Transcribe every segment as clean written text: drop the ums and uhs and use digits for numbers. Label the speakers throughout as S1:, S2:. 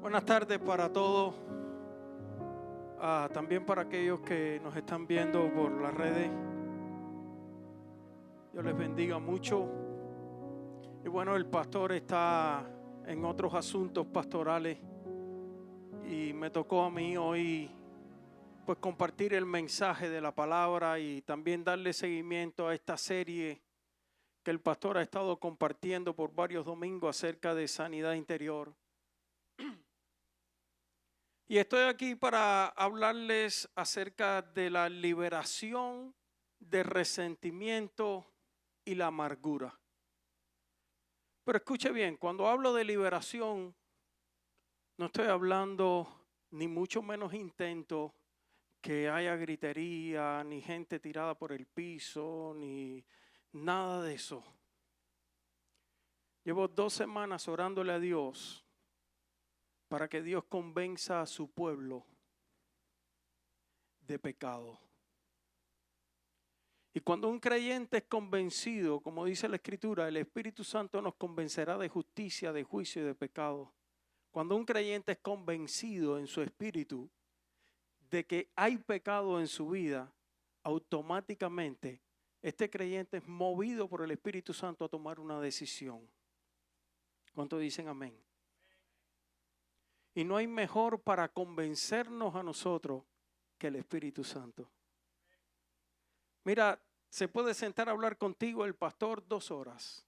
S1: Buenas tardes para todos, también para aquellos que nos están viendo por las redes. Dios les bendiga mucho. Y bueno, el pastor está en otros asuntos pastorales y me tocó a mí hoy pues compartir el mensaje de la palabra y también darle seguimiento a esta serie que el pastor ha estado compartiendo por varios domingos acerca de sanidad interior. Y estoy aquí para hablarles acerca de la liberación de resentimiento y la amargura. Pero escuche bien, cuando hablo de liberación, no estoy hablando ni mucho menos intento que haya gritería, ni gente tirada por el piso, ni nada de eso. Llevo 2 semanas orándole a Dios para que Dios convenza a su pueblo de pecado. Y cuando un creyente es convencido, como dice la Escritura, el Espíritu Santo nos convencerá de justicia, de juicio y de pecado. Cuando un creyente es convencido en su espíritu de que hay pecado en su vida, automáticamente este creyente es movido por el Espíritu Santo a tomar una decisión. ¿Cuántos dicen amén? Y no hay mejor para convencernos a nosotros que el Espíritu Santo. Mira, se puede sentar a hablar contigo el pastor 2 horas.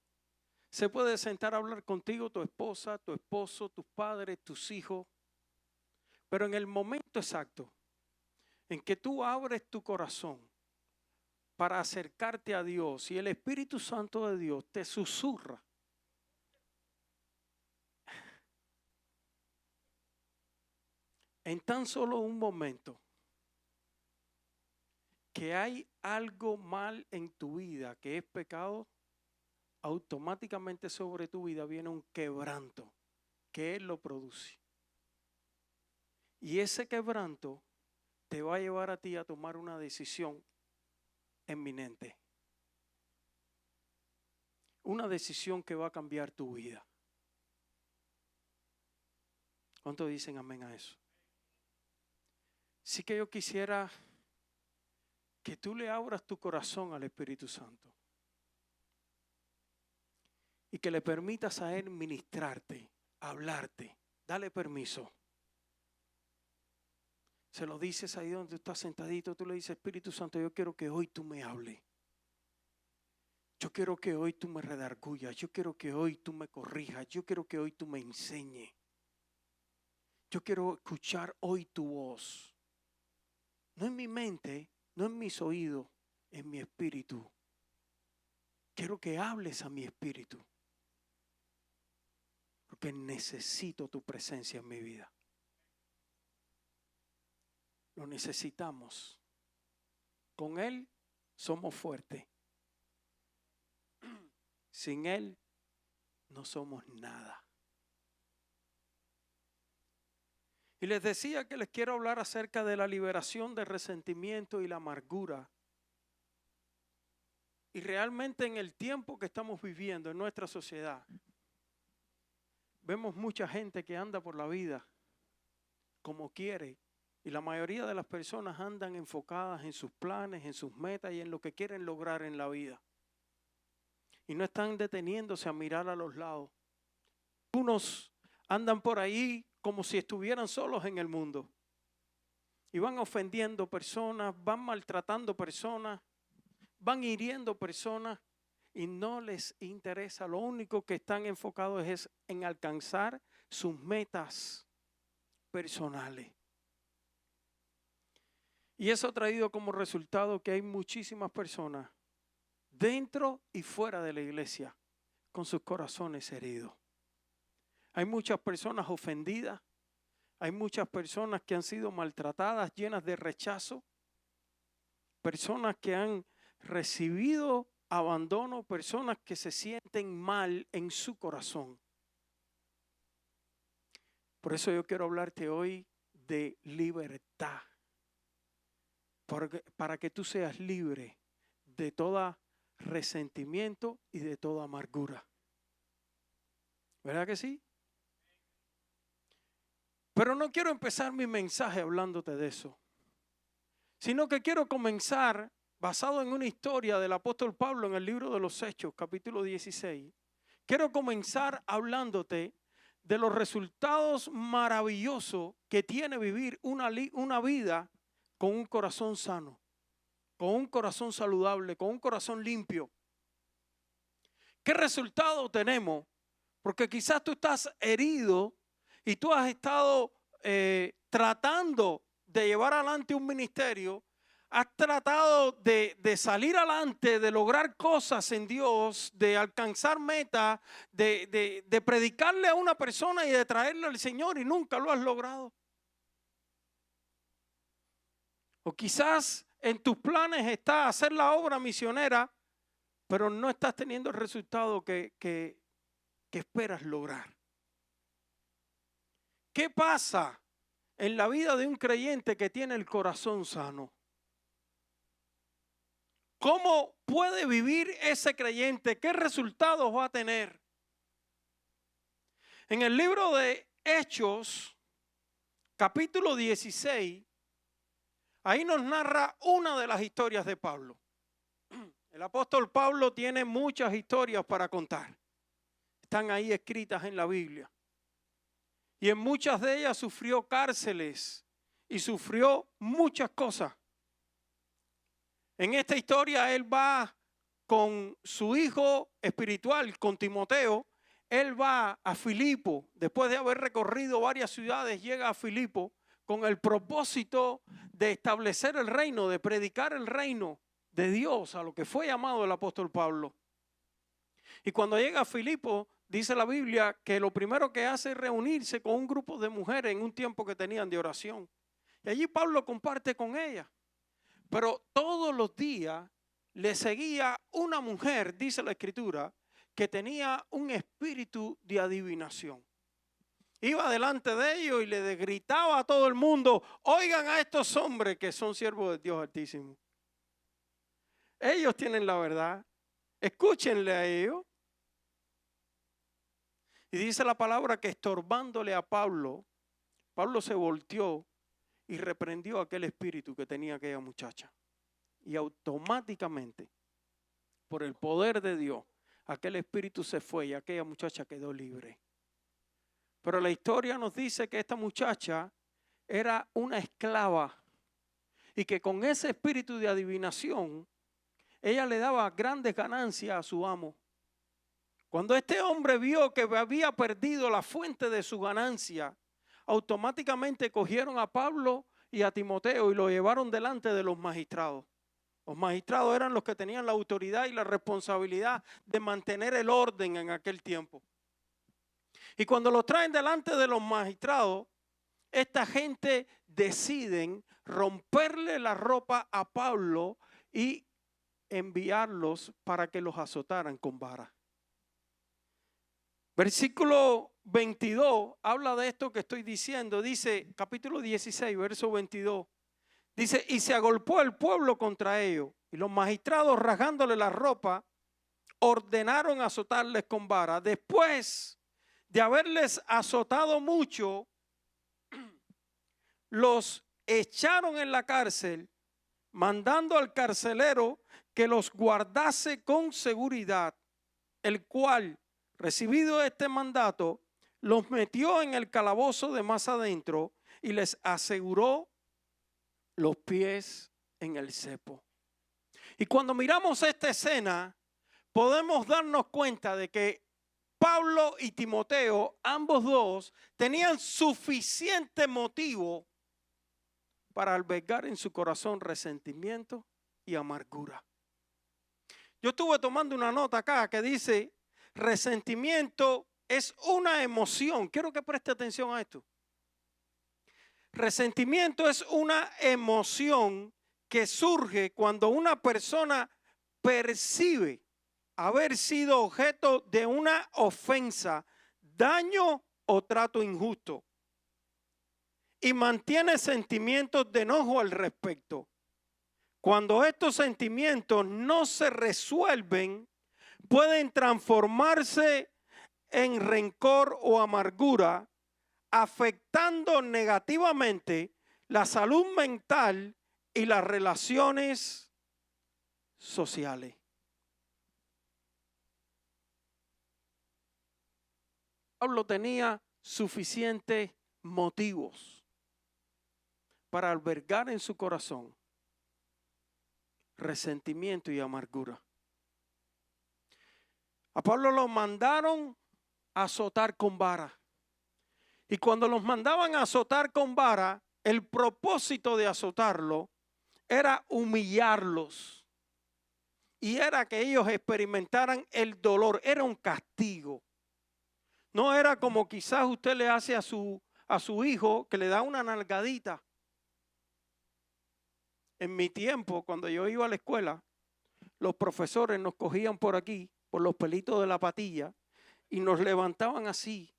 S1: Se puede sentar a hablar contigo tu esposa, tu esposo, tus padres, tus hijos. Pero en el momento exacto en que tú abres tu corazón para acercarte a Dios y el Espíritu Santo de Dios te susurra, en tan solo un momento, que hay algo mal en tu vida, que es pecado, automáticamente sobre tu vida viene un quebranto que Él lo produce. Y ese quebranto te va a llevar a ti a tomar una decisión eminente. Una decisión que va a cambiar tu vida. ¿Cuántos dicen amén a eso? Sí que yo quisiera que tú le abras tu corazón al Espíritu Santo y que le permitas a Él ministrarte, hablarte. Dale permiso. Se lo dices ahí donde tú estás sentadito, tú le dices, Espíritu Santo, yo quiero que hoy tú me hables. Yo quiero que hoy tú me redargullas, yo quiero que hoy tú me corrijas, yo quiero que hoy tú me enseñes. Yo quiero escuchar hoy tu voz. No en mi mente, no en mis oídos, en mi espíritu. Quiero que hables a mi espíritu. Porque necesito tu presencia en mi vida. Lo necesitamos. Con Él somos fuertes. Sin Él no somos nada. Y les decía que les quiero hablar acerca de la liberación del resentimiento y la amargura. Y realmente en el tiempo que estamos viviendo en nuestra sociedad, vemos mucha gente que anda por la vida como quiere. Y la mayoría de las personas andan enfocadas en sus planes, en sus metas y en lo que quieren lograr en la vida. Y no están deteniéndose a mirar a los lados. Unos andan por ahí como si estuvieran solos en el mundo. Y van ofendiendo personas, van maltratando personas, van hiriendo personas y no les interesa. Lo único que están enfocados es en alcanzar sus metas personales. Y eso ha traído como resultado que hay muchísimas personas dentro y fuera de la iglesia con sus corazones heridos. Hay muchas personas ofendidas, hay muchas personas que han sido maltratadas, llenas de rechazo, personas que han recibido abandono, personas que se sienten mal en su corazón. Por eso yo quiero hablarte hoy de libertad, para que tú seas libre de todo resentimiento y de toda amargura. ¿Verdad que sí? Pero no quiero empezar mi mensaje hablándote de eso, sino que quiero comenzar basado en una historia del apóstol Pablo en el libro de los Hechos, capítulo 16. Quiero comenzar hablándote de los resultados maravillosos que tiene vivir una vida con un corazón sano, con un corazón saludable, con un corazón limpio. ¿Qué resultado tenemos? Porque quizás tú estás herido y tú has estado tratando de llevar adelante un ministerio, has tratado de salir adelante, de lograr cosas en Dios, de alcanzar metas, de predicarle a una persona y de traerle al Señor y nunca lo has logrado. O quizás en tus planes está hacer la obra misionera, pero no estás teniendo el resultado que esperas lograr. ¿Qué pasa en la vida de un creyente que tiene el corazón sano? ¿Cómo puede vivir ese creyente? ¿Qué resultados va a tener? En el libro de Hechos, capítulo 16, ahí nos narra una de las historias de Pablo. El apóstol Pablo tiene muchas historias para contar. Están ahí escritas en la Biblia. Y en muchas de ellas sufrió cárceles y sufrió muchas cosas. En esta historia él va con su hijo espiritual, con Timoteo. Él va a Filipo. Después de haber recorrido varias ciudades, llega a Filipo con el propósito de establecer el reino, de predicar el reino de Dios, a lo que fue llamado el apóstol Pablo. Y cuando llega a Filipo, dice la Biblia que lo primero que hace es reunirse con un grupo de mujeres en un tiempo que tenían de oración. Y allí Pablo comparte con ellas. Pero todos los días le seguía una mujer, dice la Escritura, que tenía un espíritu de adivinación. Iba delante de ellos y le gritaba a todo el mundo: oigan a estos hombres que son siervos de Dios Altísimo. Ellos tienen la verdad. Escúchenle a ellos. Y dice la palabra que estorbándole a Pablo, Pablo se volteó y reprendió aquel espíritu que tenía aquella muchacha. Y automáticamente, por el poder de Dios, aquel espíritu se fue y aquella muchacha quedó libre. Pero la historia nos dice que esta muchacha era una esclava y que con ese espíritu de adivinación, ella le daba grandes ganancias a su amo. Cuando este hombre vio que había perdido la fuente de su ganancia, automáticamente cogieron a Pablo y a Timoteo y lo llevaron delante de los magistrados. Los magistrados eran los que tenían la autoridad y la responsabilidad de mantener el orden en aquel tiempo. Y cuando los traen delante de los magistrados, esta gente deciden romperle la ropa a Pablo y enviarlos para que los azotaran con vara. Versículo 22 habla de esto que estoy diciendo. Dice, capítulo 16, verso 22. Dice, y se agolpó el pueblo contra ellos. Y los magistrados, rasgándole la ropa, ordenaron azotarles con vara. Después de haberles azotado mucho, los echaron en la cárcel, mandando al carcelero que los guardase con seguridad, el cual, recibido este mandato, los metió en el calabozo de más adentro y les aseguró los pies en el cepo. Y cuando miramos esta escena, podemos darnos cuenta de que Pablo y Timoteo, ambos dos, tenían suficiente motivo para albergar en su corazón resentimiento y amargura. Yo estuve tomando una nota acá que dice: resentimiento es una emoción. Quiero que preste atención a esto. Resentimiento es una emoción que surge cuando una persona percibe haber sido objeto de una ofensa, daño o trato injusto y mantiene sentimientos de enojo al respecto. Cuando estos sentimientos no se resuelven, pueden transformarse en rencor o amargura afectando negativamente la salud mental y las relaciones sociales. Pablo tenía suficientes motivos para albergar en su corazón resentimiento y amargura. A Pablo lo mandaron a azotar con vara. Y cuando los mandaban a azotar con vara, el propósito de azotarlo era humillarlos. Y era que ellos experimentaran el dolor. Era un castigo. No era como quizás usted le hace a su hijo, que le da una nalgadita. En mi tiempo, cuando yo iba a la escuela, los profesores nos cogían por aquí, por los pelitos de la patilla, y nos levantaban así.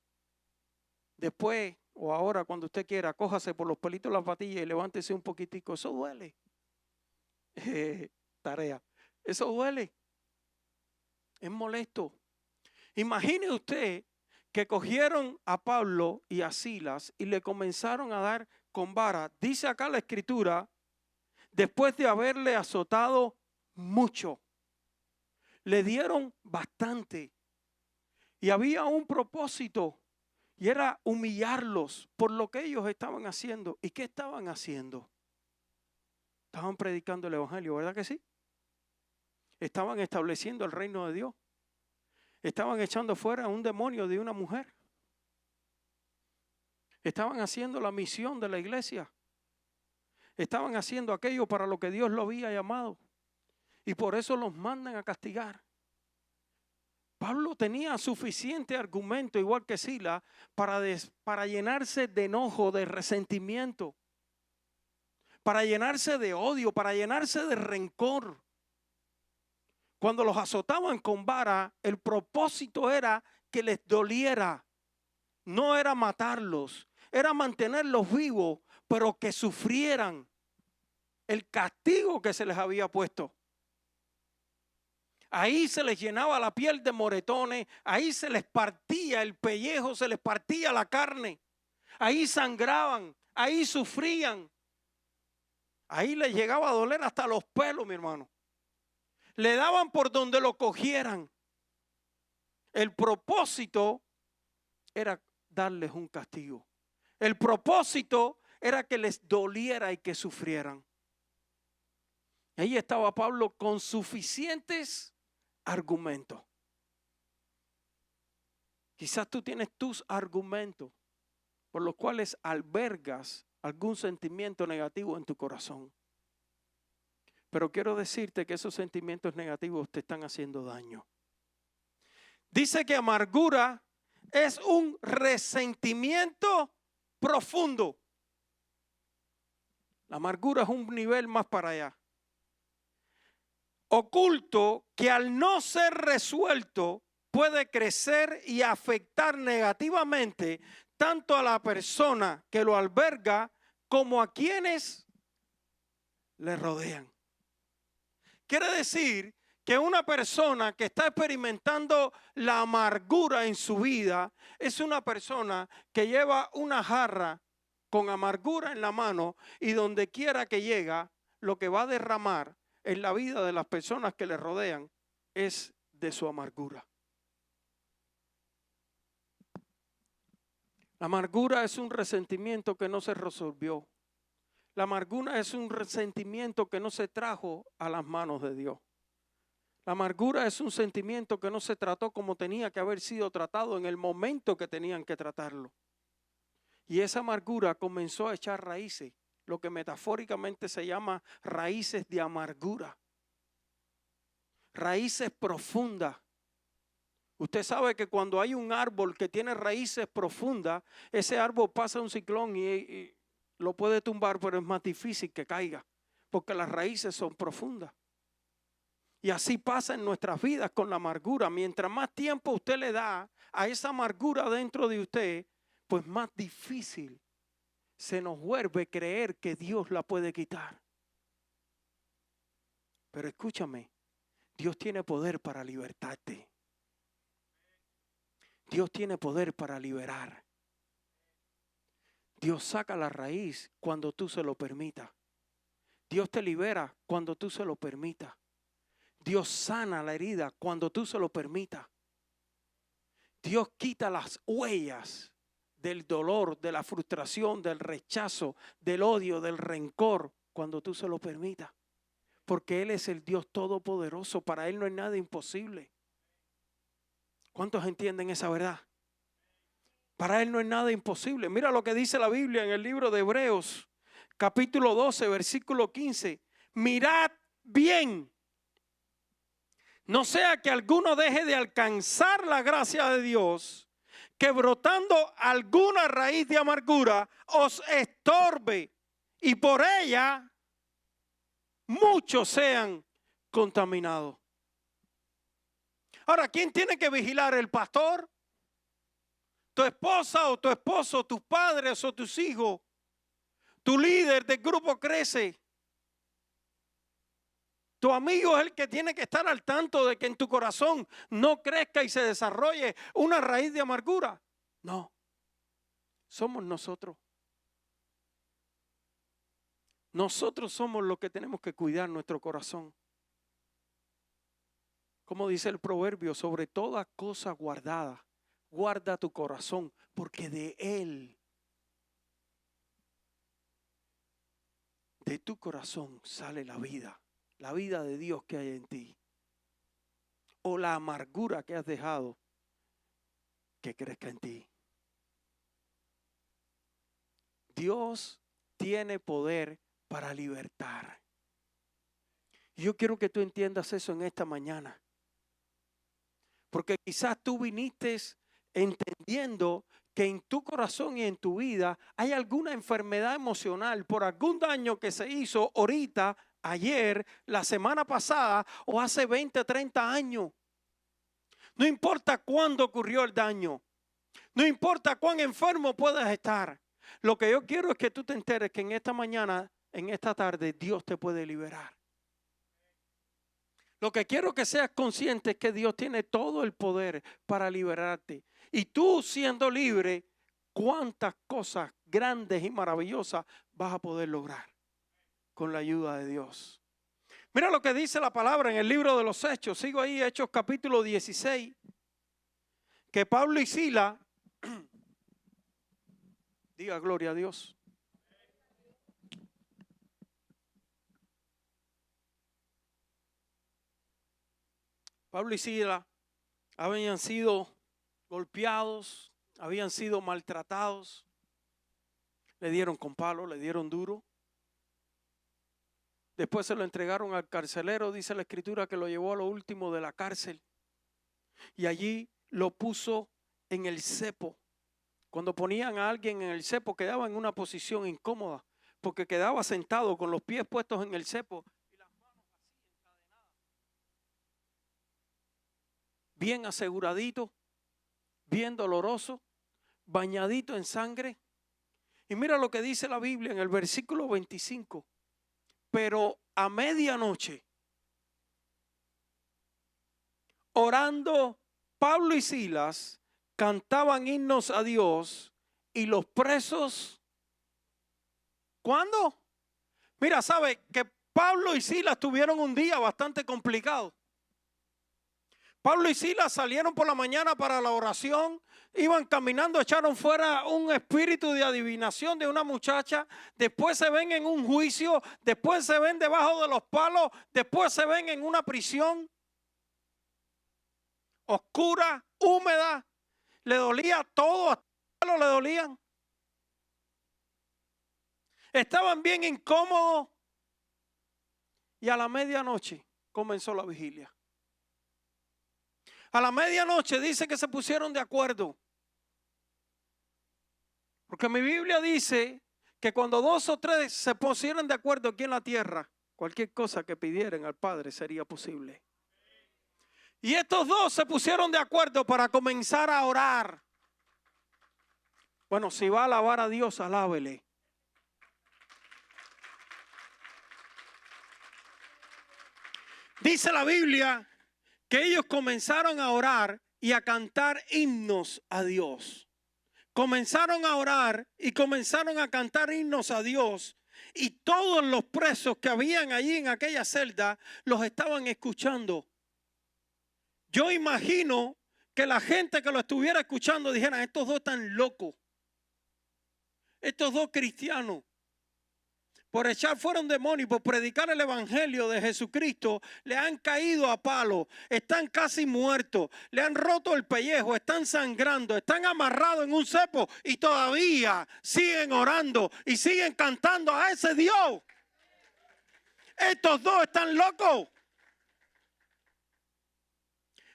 S1: Después, o ahora, cuando usted quiera, cójase por los pelitos de la patilla y levántese un poquitico. Eso duele. Tarea. Eso duele. Es molesto. Imagine usted que cogieron a Pablo y a Silas y le comenzaron a dar con vara. Dice acá la escritura, después de haberle azotado mucho, le dieron bastante. Y había un propósito, y era humillarlos por lo que ellos estaban haciendo. ¿Y qué estaban haciendo? Estaban predicando el evangelio, ¿verdad que sí? Estaban estableciendo el reino de Dios. Estaban echando fuera a un demonio de una mujer. Estaban haciendo la misión de la iglesia. Estaban haciendo aquello para lo que Dios lo había llamado. Y por eso los mandan a castigar. Pablo tenía suficiente argumento, igual que Silas, para llenarse de enojo, de resentimiento, para llenarse de odio, para llenarse de rencor. Cuando los azotaban con vara, el propósito era que les doliera. No era matarlos, era mantenerlos vivos, pero que sufrieran el castigo que se les había puesto. Ahí se les llenaba la piel de moretones, ahí se les partía el pellejo, se les partía la carne, ahí sangraban, ahí sufrían, ahí les llegaba a doler hasta los pelos, mi hermano. Le daban por donde lo cogieran. El propósito era darles un castigo. El propósito era que les doliera y que sufrieran. Ahí estaba Pablo con suficientes argumentos. Quizás tú tienes tus argumentos por los cuales albergas algún sentimiento negativo en tu corazón. Pero quiero decirte que esos sentimientos negativos te están haciendo daño. Dice que amargura es un resentimiento profundo. La amargura es un nivel más para allá. Oculto, que al no ser resuelto puede crecer y afectar negativamente tanto a la persona que lo alberga como a quienes le rodean. Quiere decir que una persona que está experimentando la amargura en su vida es una persona que lleva una jarra con amargura en la mano y donde quiera que llega, lo que va a derramar en la vida de las personas que le rodean es de su amargura. La amargura es un resentimiento que no se resolvió. La amargura es un resentimiento que no se trajo a las manos de Dios. La amargura es un sentimiento que no se trató como tenía que haber sido tratado en el momento que tenían que tratarlo. Y esa amargura comenzó a echar raíces, lo que metafóricamente se llama raíces de amargura. Raíces profundas. Usted sabe que cuando hay un árbol que tiene raíces profundas, ese árbol pasa un ciclón y lo puede tumbar, pero es más difícil que caiga, porque las raíces son profundas. Y así pasa en nuestras vidas con la amargura. Mientras más tiempo usted le da a esa amargura dentro de usted, pues más difícil se nos vuelve creer que Dios la puede quitar. Pero escúchame, Dios tiene poder para libertarte. Dios tiene poder para liberar. Dios saca la raíz cuando tú se lo permitas. Dios te libera cuando tú se lo permitas. Dios sana la herida cuando tú se lo permitas. Dios quita las huellas del dolor, de la frustración, del rechazo, del odio, del rencor, cuando tú se lo permitas. Porque Él es el Dios todopoderoso. Para Él no hay nada imposible. ¿Cuántos entienden esa verdad? Para Él no es nada imposible. Mira lo que dice la Biblia en el libro de Hebreos, capítulo 12, versículo 15. Mirad bien, no sea que alguno deje de alcanzar la gracia de Dios, que brotando alguna raíz de amargura os estorbe y por ella muchos sean contaminados. Ahora, ¿quién tiene que vigilar? ¿El pastor? ¿Tu esposa o tu esposo? ¿Tus padres o tus hijos? ¿Tu líder del grupo crece? Tu amigo es el que tiene que estar al tanto de que en tu corazón no crezca y se desarrolle una raíz de amargura. No, somos nosotros. Nosotros somos los que tenemos que cuidar nuestro corazón. Como dice el proverbio, sobre toda cosa guardada, guarda tu corazón, porque de él, de tu corazón sale la vida de Dios que hay en ti. O la amargura que has dejado que crezca en ti. Dios tiene poder para libertar. Yo quiero que tú entiendas eso en esta mañana. Porque quizás tú viniste entendiendo que en tu corazón y en tu vida hay alguna enfermedad emocional por algún daño que se hizo ahorita, ayer, la semana pasada o hace 20, 30 años. No importa cuándo ocurrió el daño. No importa cuán enfermo puedas estar. Lo que yo quiero es que tú te enteres que en esta mañana, en esta tarde, Dios te puede liberar. Lo que quiero que seas consciente es que Dios tiene todo el poder para liberarte. Y tú siendo libre, cuántas cosas grandes y maravillosas vas a poder lograr con la ayuda de Dios. Mira lo que dice la palabra en el libro de los Hechos. Sigo ahí, Hechos capítulo 16. Que Pablo y Silas, diga gloria a Dios. Pablo y Silas habían sido golpeados, habían sido maltratados, le dieron con palo, le dieron duro. Después se lo entregaron al carcelero, dice la escritura que lo llevó a lo último de la cárcel y allí lo puso en el cepo. Cuando ponían a alguien en el cepo quedaba en una posición incómoda porque quedaba sentado con los pies puestos en el cepo y las manos así encadenadas. Bien aseguradito, bien doloroso, bañadito en sangre. Y mira lo que dice la Biblia en el versículo 25. Pero a medianoche, orando, Pablo y Silas cantaban himnos a Dios y los presos, ¿cuándo? Mira, sabe que Pablo y Silas tuvieron un día bastante complicado. Pablo y Silas salieron por la mañana para la oración, iban caminando, echaron fuera un espíritu de adivinación de una muchacha, después se ven en un juicio, después se ven debajo de los palos, después se ven en una prisión oscura, húmeda, le dolía todo, hasta los palos le dolían. Estaban bien incómodos y a la medianoche comenzó la vigilia. A la medianoche dice que se pusieron de acuerdo. Porque mi Biblia dice que cuando 2 o 3 se pusieran de acuerdo aquí en la tierra, cualquier cosa que pidieran al Padre sería posible. Y estos 2 se pusieron de acuerdo para comenzar a orar. Bueno, si va a alabar a Dios, alábele. Dice la Biblia que ellos comenzaron a orar y a cantar himnos a Dios. comenzaron a orar y comenzaron a cantar himnos a Dios. Y todos los presos que habían allí en aquella celda los estaban escuchando. Yo imagino que la gente que lo estuviera escuchando dijera: estos dos están locos. Estos dos cristianos, por echar fuera un demonio y por predicar el evangelio de Jesucristo, le han caído a palo, están casi muertos, le han roto el pellejo, están sangrando, están amarrados en un cepo y todavía siguen orando y siguen cantando a ese Dios. Estos dos están locos.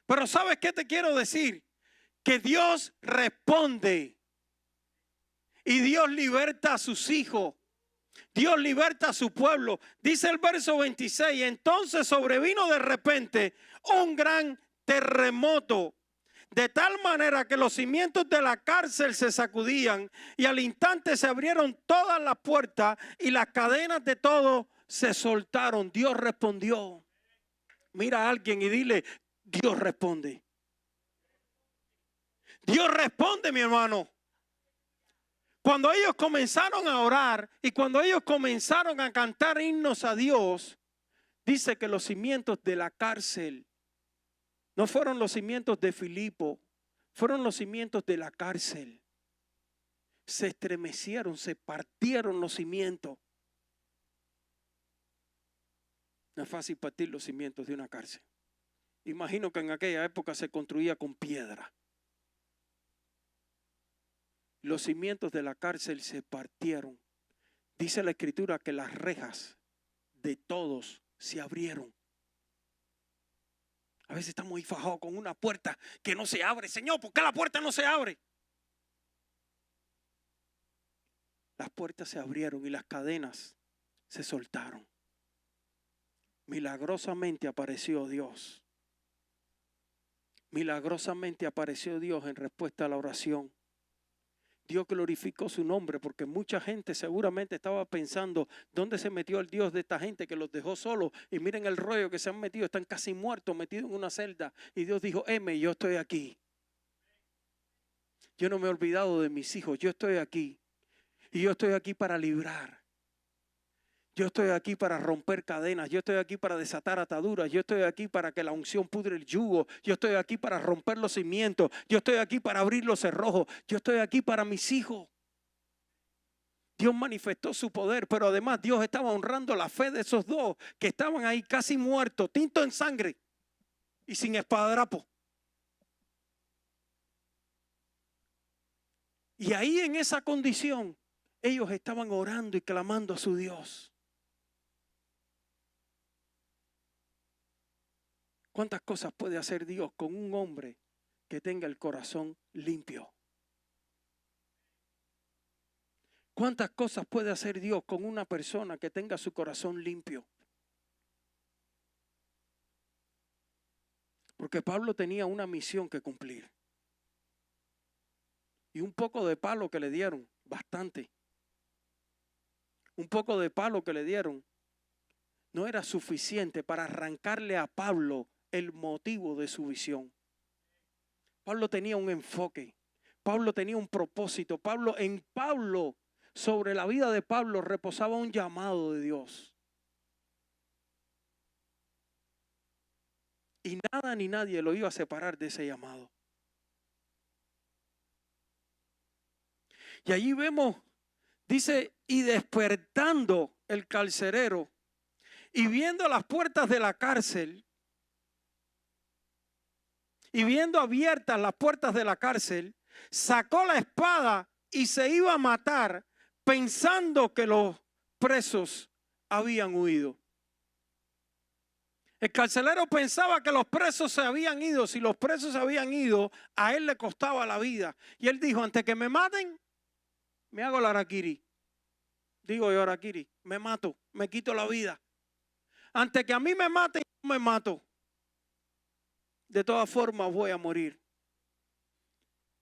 S1: Pero ¿sabes qué te quiero decir? Que Dios responde y Dios liberta a sus hijos. Dios liberta a su pueblo. Dice el verso 26, entonces sobrevino de repente un gran terremoto, de tal manera que los cimientos de la cárcel se sacudían y al instante se abrieron todas las puertas y las cadenas de todos se soltaron. Dios respondió. Mira a alguien y dile: Dios responde. Dios responde, mi hermano. Cuando ellos comenzaron a orar y cuando ellos comenzaron a cantar himnos a Dios, dice que los cimientos de la cárcel no fueron los cimientos de Filipo, fueron los cimientos de la cárcel. Se estremecieron, se partieron los cimientos. No es fácil partir los cimientos de una cárcel. Imagino que en aquella época se construía con piedra. Los cimientos de la cárcel se partieron. Dice la Escritura que las rejas de todos se abrieron. A veces estamos ahí fajados con una puerta que no se abre. Señor, ¿por qué la puerta no se abre? Las puertas se abrieron y las cadenas se soltaron. Milagrosamente apareció Dios. Milagrosamente apareció Dios en respuesta a la oración. Dios glorificó su nombre porque mucha gente seguramente estaba pensando: ¿dónde se metió el Dios de esta gente que los dejó solos? Y miren el rollo que se han metido, están casi muertos, metidos en una celda. Y Dios dijo: yo estoy aquí. Yo no me he olvidado de mis hijos, yo estoy aquí. Y yo estoy aquí para librar. Yo estoy aquí para romper cadenas, yo estoy aquí para desatar ataduras, yo estoy aquí para que la unción pudre el yugo, yo estoy aquí para romper los cimientos, yo estoy aquí para abrir los cerrojos, yo estoy aquí para mis hijos. Dios manifestó su poder, pero además Dios estaba honrando la fe de esos dos que estaban ahí casi muertos, tintos en sangre y sin espadadrapo. Y ahí en esa condición ellos estaban orando y clamando a su Dios. ¿Cuántas cosas puede hacer Dios con un hombre que tenga el corazón limpio? ¿Cuántas cosas puede hacer Dios con una persona que tenga su corazón limpio? Porque Pablo tenía una misión que cumplir. Y un poco de palo que le dieron, bastante. Un poco de palo que le dieron no era suficiente para arrancarle a Pablo el motivo de su visión. Pablo tenía un enfoque, Pablo tenía un propósito. En Pablo, sobre la vida de Pablo reposaba un llamado de Dios. Y nada ni nadie lo iba a separar de ese llamado. Y allí vemos, dice, y despertando el carcelero y viendo las puertas de la cárcel, y viendo abiertas las puertas de la cárcel, sacó la espada y se iba a matar pensando que los presos habían huido. El carcelero pensaba que los presos se habían ido. Si los presos se habían ido, a él le costaba la vida. Y él dijo: antes que me maten, me hago la harakiri. Digo yo harakiri, me mato, me quito la vida. Antes que a mí me maten, yo me mato. De todas formas voy a morir.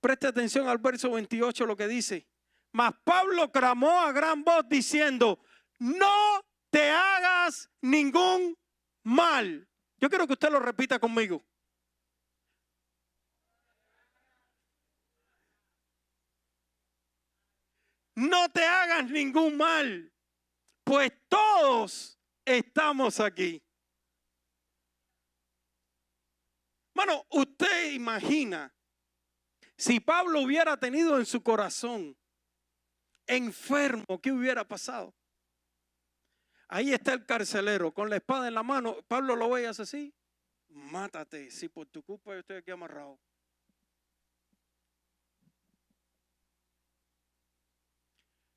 S1: Preste atención al verso 28, lo que dice: mas Pablo clamó a gran voz diciendo: no te hagas ningún mal. Yo quiero que usted lo repita conmigo. no te hagas ningún mal, pues todos estamos aquí. Bueno, usted imagina si Pablo hubiera tenido en su corazón enfermo, ¿qué hubiera pasado? Ahí está el carcelero con la espada en la mano. Pablo lo ve y hace así: mátate, si por tu culpa yo estoy aquí amarrado.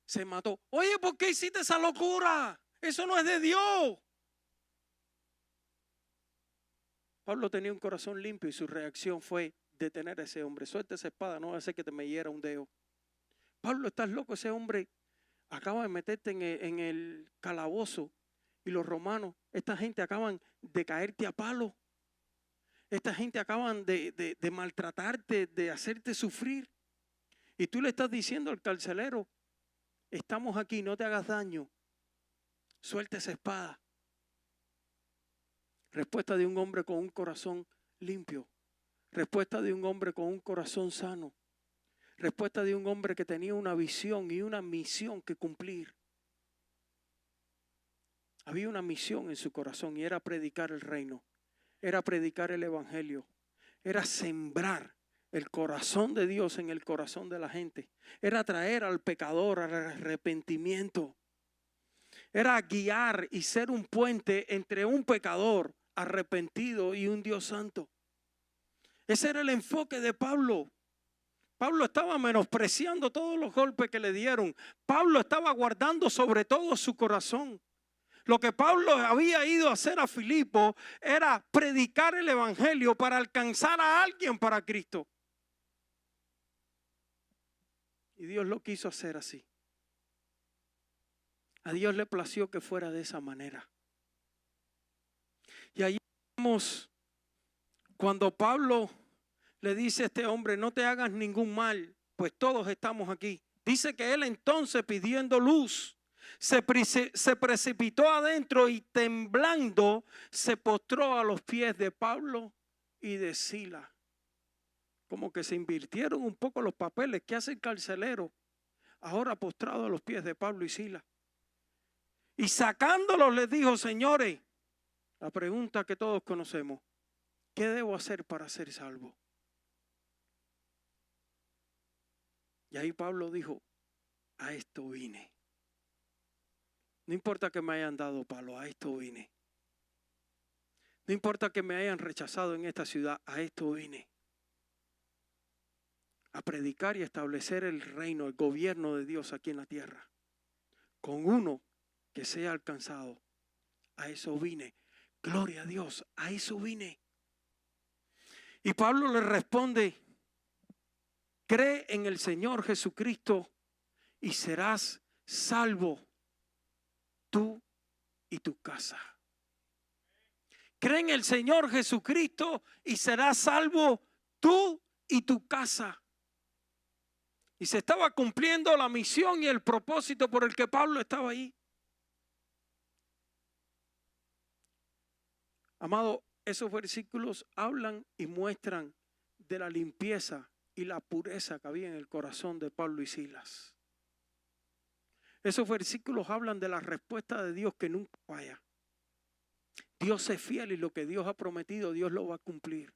S1: Se mató. Oye, ¿por qué hiciste esa locura? Eso no es de Dios. Pablo tenía un corazón limpio y su reacción fue detener a ese hombre. Suelta esa espada, no va a hacer que te me hiera un dedo. Pablo, estás loco, ese hombre acaba de meterte en el calabozo y los romanos, esta gente acaban de caerte a palo. Esta gente acaban de maltratarte, de hacerte sufrir. Y tú le estás diciendo al carcelero: estamos aquí, no te hagas daño. Suelta esa espada. Respuesta de un hombre con un corazón limpio. Respuesta de un hombre con un corazón sano. Respuesta de un hombre que tenía una visión y una misión que cumplir. Había una misión en su corazón y era predicar el reino. Era predicar el evangelio. Era sembrar el corazón de Dios en el corazón de la gente. Era traer al pecador al arrepentimiento. Era guiar y ser un puente entre un pecador arrepentido y un Dios santo. Ese era el enfoque de Pablo. Pablo estaba menospreciando todos los golpes que le dieron. Pablo estaba guardando sobre todo su corazón. Lo que Pablo había ido a hacer a Filipo era predicar el evangelio para alcanzar a alguien para Cristo. Y Dios lo quiso hacer así. A Dios le plació que fuera de esa manera. Y allí vemos cuando Pablo le dice a este hombre: no te hagas ningún mal, pues todos estamos aquí. Dice que él entonces, pidiendo luz, se precipitó adentro y temblando se postró a los pies de Pablo y de Silas. Como que se invirtieron un poco los papeles. ¿Qué hace el carcelero ahora postrado a los pies de Pablo y Silas? Y sacándolos les dijo: señores, la pregunta que todos conocemos: ¿qué debo hacer para ser salvo? Y ahí Pablo dijo: a esto vine. No importa que me hayan dado palo, a esto vine. No importa que me hayan rechazado en esta ciudad, a esto vine. A predicar y establecer el reino, el gobierno de Dios aquí en la tierra. Con uno que sea alcanzado. A eso vine. Gloria a Dios, a eso vine. Y Pablo le responde: cree en el Señor Jesucristo y serás salvo tú y tu casa. Cree en el Señor Jesucristo y serás salvo tú y tu casa. Y se estaba cumpliendo la misión y el propósito por el que Pablo estaba ahí. Amado, esos versículos hablan y muestran de la limpieza y la pureza que había en el corazón de Pablo y Silas. Esos versículos hablan de la respuesta de Dios que nunca falla. Dios es fiel y lo que Dios ha prometido, Dios lo va a cumplir.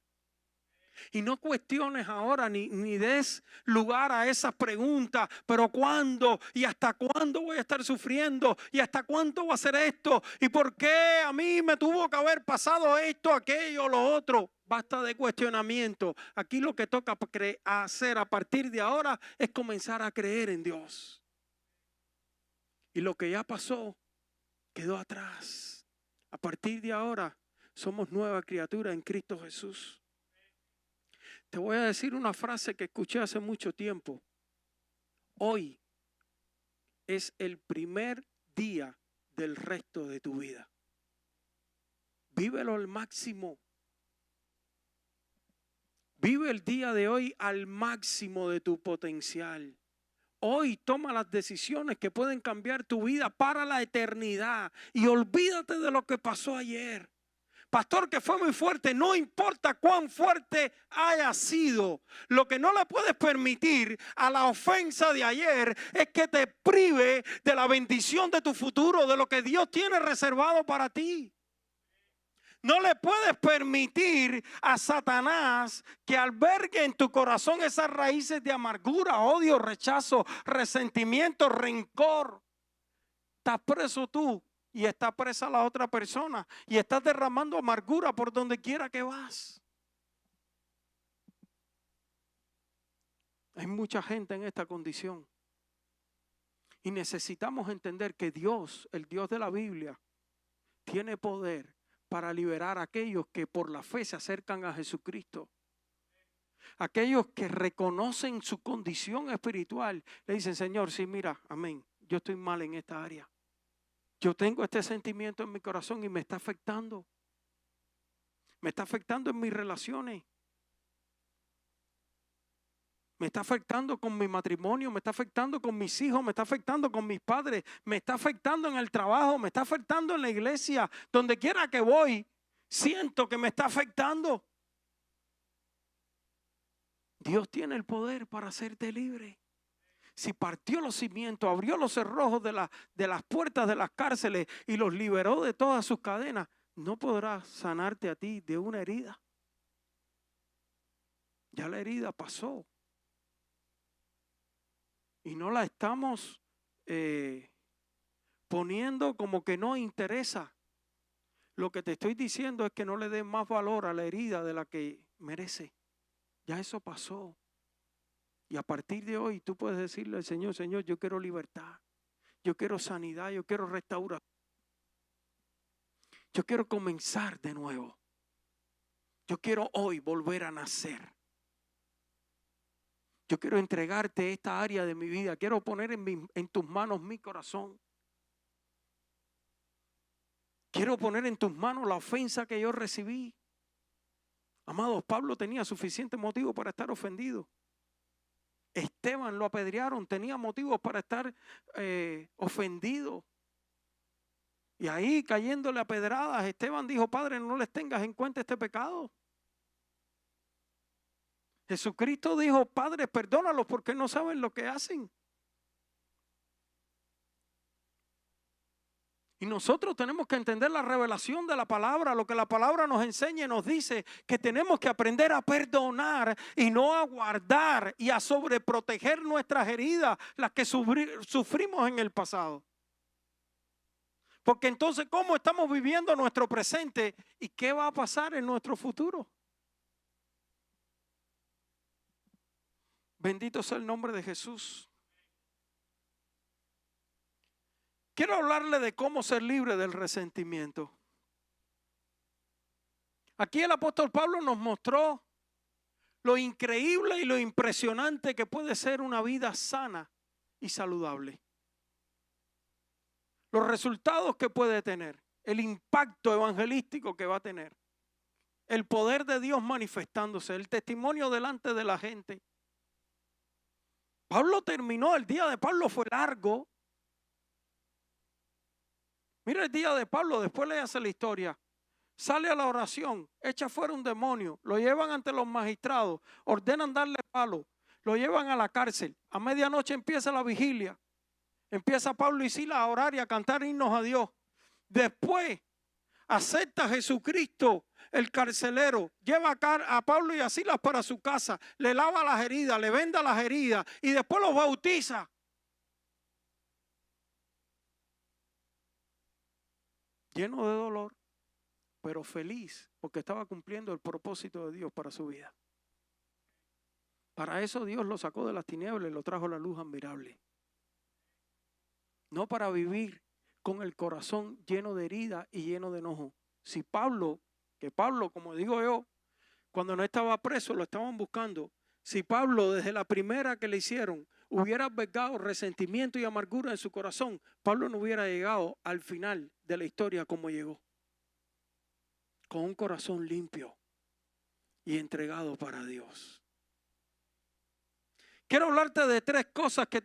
S1: Y no cuestiones ahora ni des lugar a esas preguntas: pero ¿cuándo? ¿Y hasta cuándo voy a estar sufriendo? ¿Y hasta cuánto va a ser esto? ¿Y por qué a mí me tuvo que haber pasado esto, aquello, lo otro? Basta de cuestionamiento. Aquí lo que toca hacer a partir de ahora es comenzar a creer en Dios. Y lo que ya pasó quedó atrás. A partir de ahora somos nueva criatura en Cristo Jesús. Te voy a decir una frase que escuché hace mucho tiempo. Hoy es el primer día del resto de tu vida. Vívelo al máximo. Vive el día de hoy al máximo de tu potencial. Hoy toma las decisiones que pueden cambiar tu vida para la eternidad. Y olvídate de lo que pasó ayer. pastor, que fue muy fuerte. No importa cuán fuerte haya sido, lo que no le puedes permitir a la ofensa de ayer es que te prive de la bendición de tu futuro, de lo que Dios tiene reservado para ti. No le puedes permitir a Satanás que albergue en tu corazón esas raíces de amargura, odio, rechazo, resentimiento, rencor. Estás preso tú y está presa la otra persona y estás derramando amargura por donde quiera que vas. Hay mucha gente en esta condición y necesitamos entender que Dios, el Dios de la Biblia, tiene poder para liberar a aquellos que por la fe se acercan a Jesucristo. Aquellos que reconocen su condición espiritual, le dicen: Señor, sí, mira, amén, yo estoy mal en esta área. Yo tengo este sentimiento en mi corazón y me está afectando. Me está afectando en mis relaciones. Me está afectando con mi matrimonio, me está afectando con mis hijos, me está afectando con mis padres, me está afectando en el trabajo, me está afectando en la iglesia. Donde quiera que voy, siento que me está afectando. Dios tiene el poder para hacerte libre. Si partió los cimientos, abrió los cerrojos de las puertas de las cárceles y los liberó de todas sus cadenas, no podrá sanarte a ti de una herida. Ya la herida pasó. Y no la estamos poniendo como que no interesa. Lo que te estoy diciendo es que no le des más valor a la herida de la que merece. Ya eso pasó. Y a partir de hoy tú puedes decirle al Señor: Señor, yo quiero libertad. Yo quiero sanidad. Yo quiero restauración. Yo quiero comenzar de nuevo. Yo quiero hoy volver a nacer. Yo quiero entregarte esta área de mi vida. Quiero poner en tus manos mi corazón. Quiero poner en tus manos la ofensa que yo recibí. Amados, Pablo tenía suficiente motivo para estar ofendido. Esteban lo apedrearon, tenía motivos para estar ofendido. Y ahí, cayéndole a pedradas, Esteban dijo: Padre, no les tengas en cuenta este pecado. Jesucristo dijo: Padre, perdónalos porque no saben lo que hacen. Y nosotros tenemos que entender la revelación de la palabra, lo que la palabra nos enseña y nos dice, que tenemos que aprender a perdonar y no a guardar y a sobreproteger nuestras heridas, las que sufrimos en el pasado. Porque entonces, ¿cómo estamos viviendo nuestro presente y qué va a pasar en nuestro futuro? Bendito sea el nombre de Jesús. Quiero hablarle de cómo ser libre del resentimiento. Aquí el apóstol Pablo nos mostró lo increíble y lo impresionante que puede ser una vida sana y saludable. Los resultados que puede tener, el impacto evangelístico que va a tener, el poder de Dios manifestándose, el testimonio delante de la gente. Pablo terminó, el día de Pablo fue largo. Mira el día de Pablo, después léase la historia. Sale a la oración, echa fuera un demonio, lo llevan ante los magistrados, ordenan darle palo, lo llevan a la cárcel. A medianoche empieza la vigilia. Empieza Pablo y Silas a orar y a cantar himnos a Dios. Después acepta a Jesucristo, el carcelero, lleva a Pablo y a Silas para su casa, le lava las heridas, le venda las heridas y después los bautiza. Lleno de dolor, pero feliz porque estaba cumpliendo el propósito de Dios para su vida. Para eso Dios lo sacó de las tinieblas y lo trajo a la luz admirable. No para vivir con el corazón lleno de herida y lleno de enojo. Si Pablo, como digo yo, cuando no estaba preso lo estaban buscando. Si Pablo desde la primera que le hicieron hubiera albergado resentimiento y amargura en su corazón, Pablo no hubiera llegado al final de la historia como llegó. Con un corazón limpio y entregado para Dios. Quiero hablarte de 3 cosas que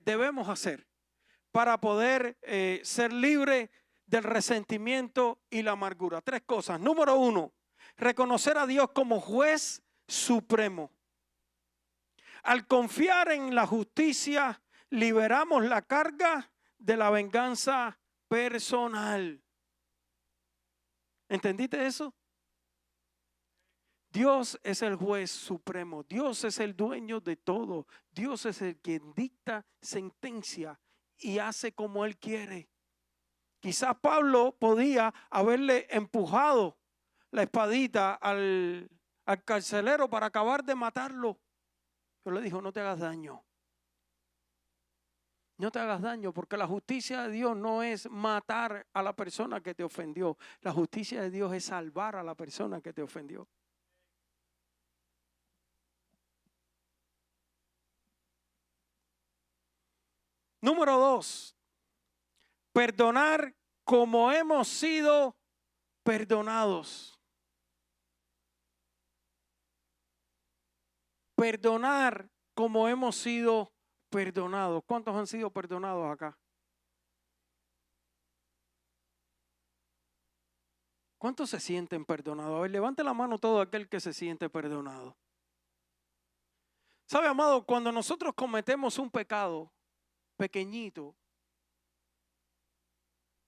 S1: debemos hacer para poder ser libre del resentimiento y la amargura. 3 cosas. Número 1, reconocer a Dios como juez supremo. Al confiar en la justicia, liberamos la carga de la venganza personal. ¿Entendiste eso? Dios es el juez supremo. Dios es el dueño de todo. Dios es el que dicta sentencia y hace como Él quiere. Quizás Pablo podía haberle empujado la espadita al carcelero para acabar de matarlo. Pero le dijo, no te hagas daño. No te hagas daño, porque la justicia de Dios no es matar a la persona que te ofendió. La justicia de Dios es salvar a la persona que te ofendió. Número 2, perdonar como hemos sido perdonados. Perdonar como hemos sido perdonados. ¿Cuántos han sido perdonados acá? ¿Cuántos se sienten perdonados? A ver, levante la mano todo aquel que se siente perdonado. ¿Sabe, amado? Cuando nosotros cometemos un pecado pequeñito,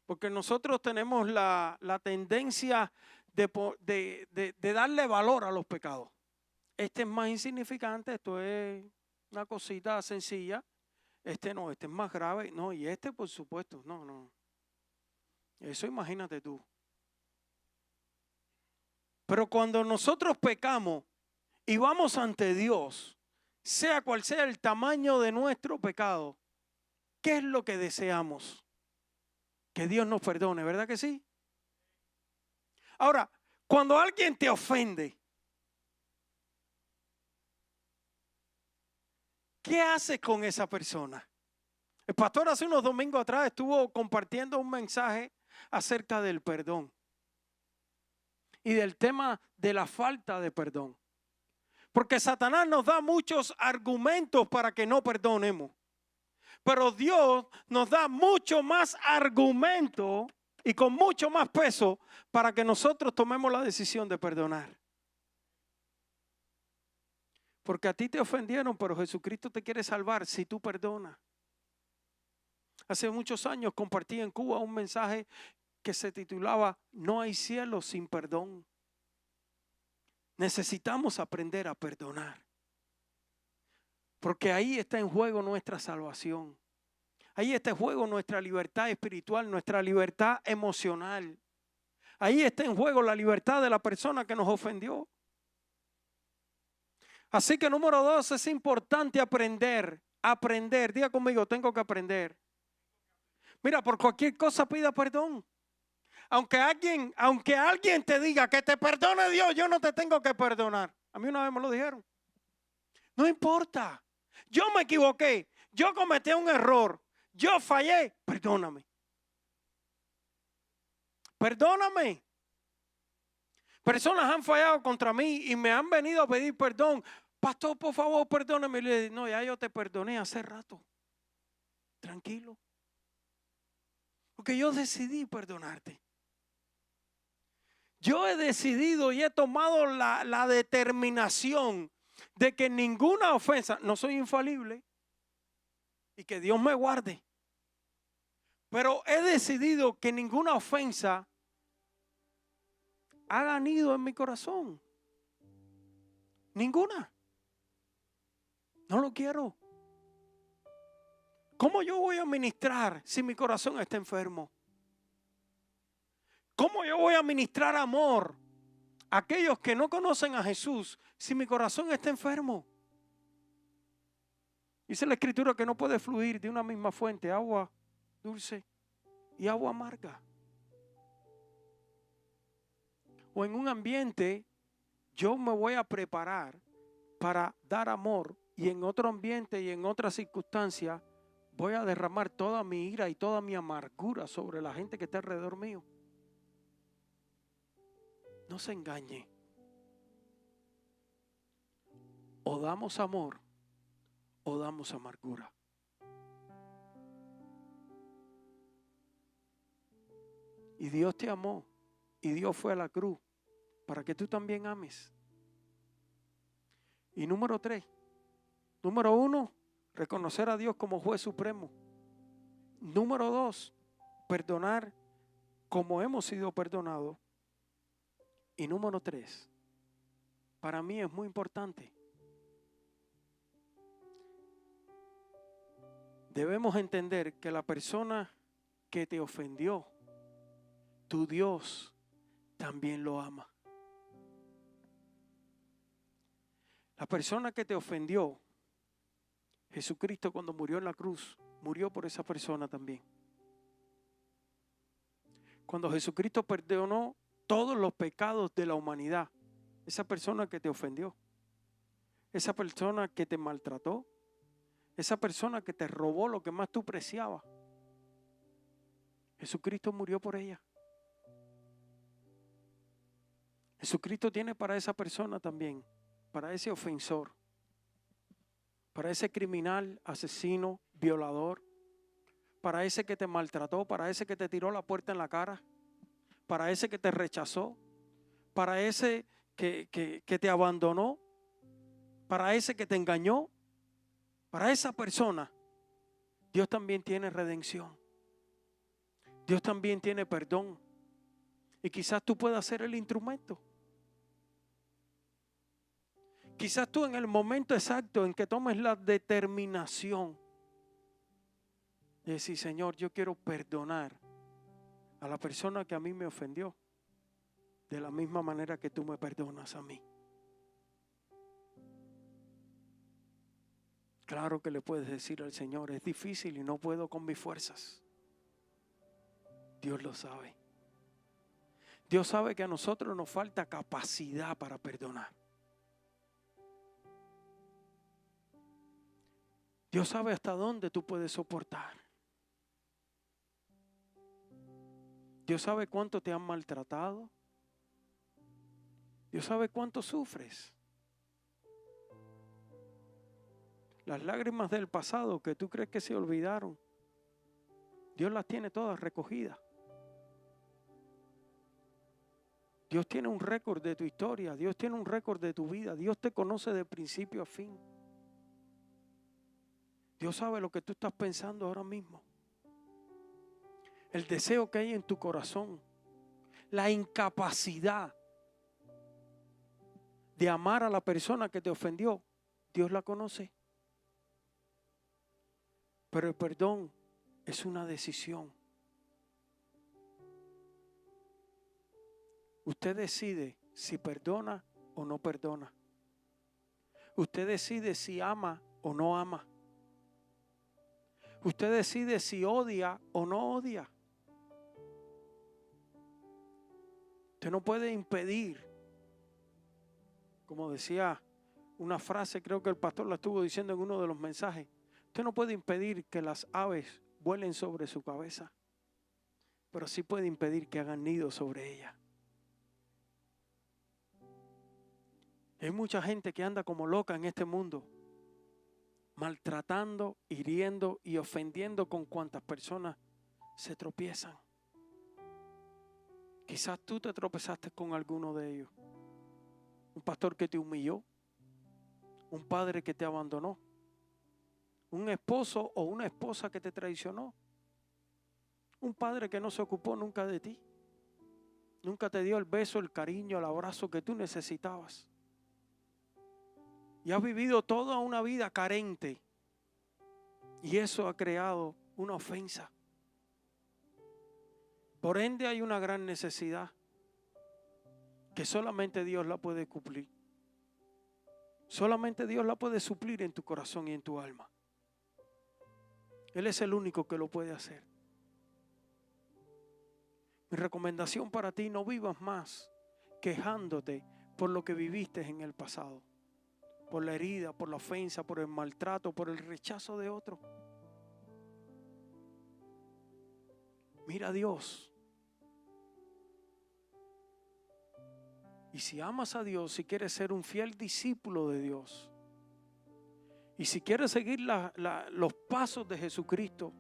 S1: porque nosotros tenemos la tendencia de darle valor a los pecados. Este es más insignificante, esto es una cosita sencilla. Este no, este es más grave. No, y este por supuesto, no. Eso imagínate tú. Pero cuando nosotros pecamos y vamos ante Dios, sea cual sea el tamaño de nuestro pecado, ¿qué es lo que deseamos? Que Dios nos perdone, ¿verdad que sí? Ahora, cuando alguien te ofende, ¿qué haces con esa persona? El pastor hace unos domingos atrás estuvo compartiendo un mensaje acerca del perdón y del tema de la falta de perdón. Porque Satanás nos da muchos argumentos para que no perdonemos. Pero Dios nos da mucho más argumentos y con mucho más peso para que nosotros tomemos la decisión de perdonar. Porque a ti te ofendieron, pero Jesucristo te quiere salvar si tú perdonas. Hace muchos años compartí en Cuba un mensaje que se titulaba No hay cielo sin perdón. Necesitamos aprender a perdonar. Porque ahí está en juego nuestra salvación. Ahí está en juego nuestra libertad espiritual, nuestra libertad emocional. Ahí está en juego la libertad de la persona que nos ofendió. Así que número 2, es importante aprender. Diga conmigo, tengo que aprender. Mira, por cualquier cosa pida perdón. Aunque alguien te diga que te perdone Dios, yo no te tengo que perdonar. A mí una vez me lo dijeron. No importa. Yo me equivoqué. Yo cometí un error. Yo fallé. Perdóname. Perdóname. Personas han fallado contra mí y me han venido a pedir perdón. Pastor, por favor, perdóname. Y le digo, no, ya yo te perdoné hace rato. Tranquilo. Porque yo decidí perdonarte. Yo he decidido y he tomado la determinación de que ninguna ofensa, no soy infalible y que Dios me guarde, pero he decidido que ninguna ofensa haga nido en mi corazón. Ninguna. No lo quiero. ¿Cómo yo voy a ministrar si mi corazón está enfermo? ¿Cómo yo voy a ministrar amor a aquellos que no conocen a Jesús si mi corazón está enfermo? Dice la Escritura que no puede fluir de una misma fuente agua dulce y agua amarga. O en un ambiente yo me voy a preparar para dar amor y en otro ambiente y en otra circunstancia voy a derramar toda mi ira y toda mi amargura sobre la gente que está alrededor mío. No se engañe. O damos amor o damos amargura. Y Dios te amó. Y Dios fue a la cruz para que tú también ames. Y número 3. Número 1, reconocer a Dios como juez supremo. Número 2, perdonar como hemos sido perdonados. Y número 3, para mí es muy importante. Debemos entender que la persona que te ofendió, tu Dios también lo ama. La persona que te ofendió, Jesucristo cuando murió en la cruz, murió por esa persona también. Cuando Jesucristo perdonó todos los pecados de la humanidad, esa persona que te ofendió, esa persona que te maltrató, esa persona que te robó lo que más tú preciabas, Jesucristo murió por ella. Jesucristo tiene para esa persona también, para ese ofensor, para ese criminal, asesino, violador, para ese que te maltrató, para ese que te tiró la puerta en la cara, para ese que te rechazó, para ese que te abandonó, para ese que te engañó, para esa persona, Dios también tiene redención. Dios también tiene perdón. Y quizás tú puedas ser el instrumento. Quizás tú en el momento exacto en que tomes la determinación de decir, Señor, yo quiero perdonar a la persona que a mí me ofendió, de la misma manera que tú me perdonas a mí. Claro que le puedes decir al Señor, es difícil y no puedo con mis fuerzas. Dios lo sabe. Dios sabe que a nosotros nos falta capacidad para perdonar. Dios sabe hasta dónde tú puedes soportar. Dios sabe cuánto te han maltratado. Dios sabe cuánto sufres. Las lágrimas del pasado que tú crees que se olvidaron, Dios las tiene todas recogidas. Dios tiene un récord de tu historia. Dios tiene un récord de tu vida. Dios te conoce de principio a fin. Dios sabe lo que tú estás pensando ahora mismo. El deseo que hay en tu corazón. La incapacidad de amar a la persona que te ofendió. Dios la conoce. Pero el perdón es una decisión. Usted decide si perdona o no perdona. Usted decide si ama o no ama. Usted decide si odia o no odia. Usted no puede impedir, como decía una frase, creo que el pastor la estuvo diciendo en uno de los mensajes, usted no puede impedir que las aves vuelen sobre su cabeza, pero sí puede impedir que hagan nido sobre ella. Hay mucha gente que anda como loca en este mundo, maltratando, hiriendo y ofendiendo con cuantas personas se tropiezan. Quizás tú te tropezaste con alguno de ellos. Un pastor que te humilló, un padre que te abandonó, un esposo o una esposa que te traicionó, un padre que no se ocupó nunca de ti, nunca te dio el beso, el cariño, el abrazo que tú necesitabas. Y has vivido toda una vida carente. Y eso ha creado una ofensa. Por ende hay una gran necesidad que solamente Dios la puede cumplir. Solamente Dios la puede suplir en tu corazón y en tu alma. Él es el único que lo puede hacer. Mi recomendación para ti, no vivas más quejándote por lo que viviste en el pasado. Por la herida, por la ofensa, por el maltrato, por el rechazo de otro. Mira a Dios. Y si amas a Dios, si quieres ser un fiel discípulo de Dios, y si quieres seguir los pasos de Jesucristo,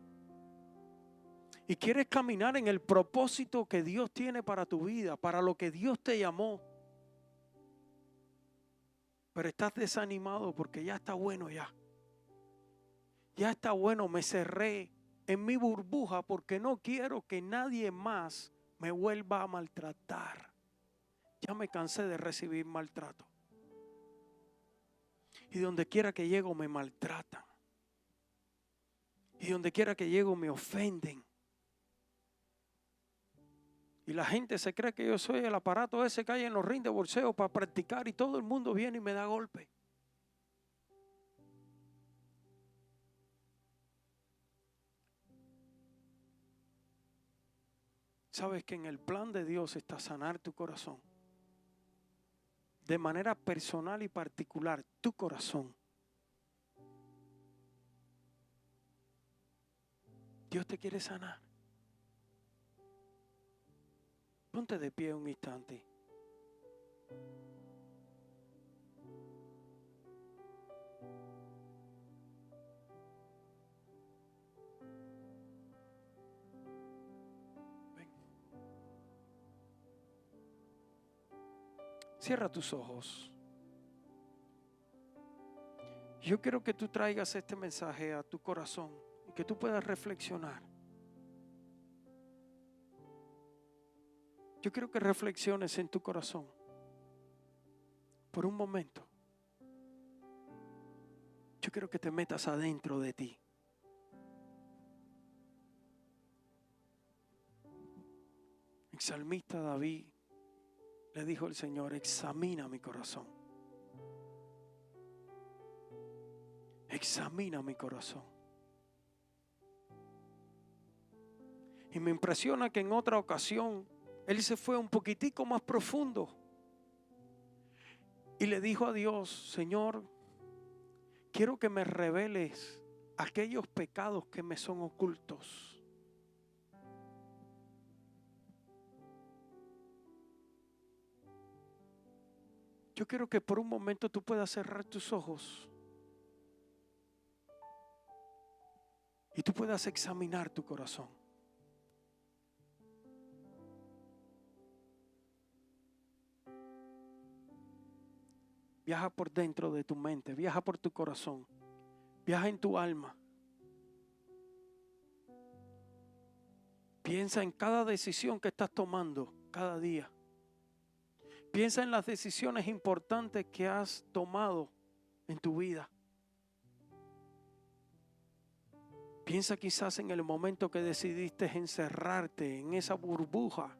S1: y quieres caminar en el propósito que Dios tiene para tu vida, para lo que Dios te llamó, pero estás desanimado porque ya está bueno ya. Ya está bueno, me cerré en mi burbuja porque no quiero que nadie más me vuelva a maltratar. Ya me cansé de recibir maltrato. Y donde quiera que llego me maltratan. Y donde quiera que llego me ofenden. Y la gente se cree que yo soy el aparato ese que hay en los rings de boxeo para practicar y todo el mundo viene y me da golpe. Sabes que en el plan de Dios está sanar tu corazón. De manera personal y particular, tu corazón. Dios te quiere sanar. Ponte de pie un instante. Ven. Cierra tus ojos. Yo quiero que tú traigas este mensaje a tu corazón y que tú puedas reflexionar. Yo quiero que reflexiones en tu corazón por un momento. Yo quiero que te metas adentro de ti. El salmista David le dijo al Señor: examina mi corazón. Examina mi corazón. Y me impresiona que en otra ocasión él se fue un poquitico más profundo y le dijo a Dios: Señor, quiero que me reveles aquellos pecados que me son ocultos. Yo quiero que por un momento tú puedas cerrar tus ojos y tú puedas examinar tu corazón. Viaja por dentro de tu mente, viaja por tu corazón, viaja en tu alma. Piensa en cada decisión que estás tomando cada día. Piensa en las decisiones importantes que has tomado en tu vida. Piensa quizás en el momento que decidiste encerrarte en esa burbuja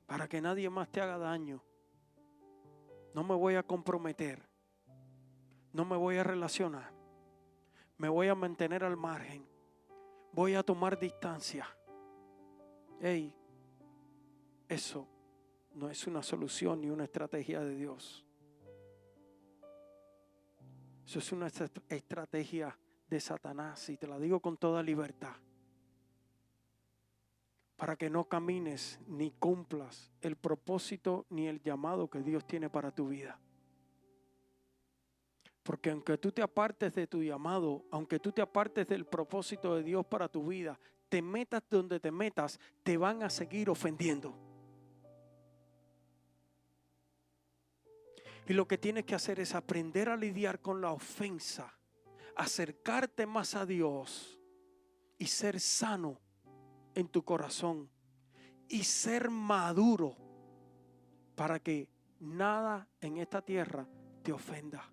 S1: para que nadie más te haga daño. No me voy a comprometer. No me voy a relacionar. Me voy a mantener al margen. Voy a tomar distancia. Hey, eso no es una solución ni una estrategia de Dios. Eso es una estrategia de Satanás, y te la digo con toda libertad. Para que no camines ni cumplas el propósito ni el llamado que Dios tiene para tu vida. Porque aunque tú te apartes de tu llamado, aunque tú te apartes del propósito de Dios para tu vida, te metas donde te metas, te van a seguir ofendiendo. Y lo que tienes que hacer es aprender a lidiar con la ofensa, acercarte más a Dios y ser sano en tu corazón y ser maduro para que nada en esta tierra te ofenda.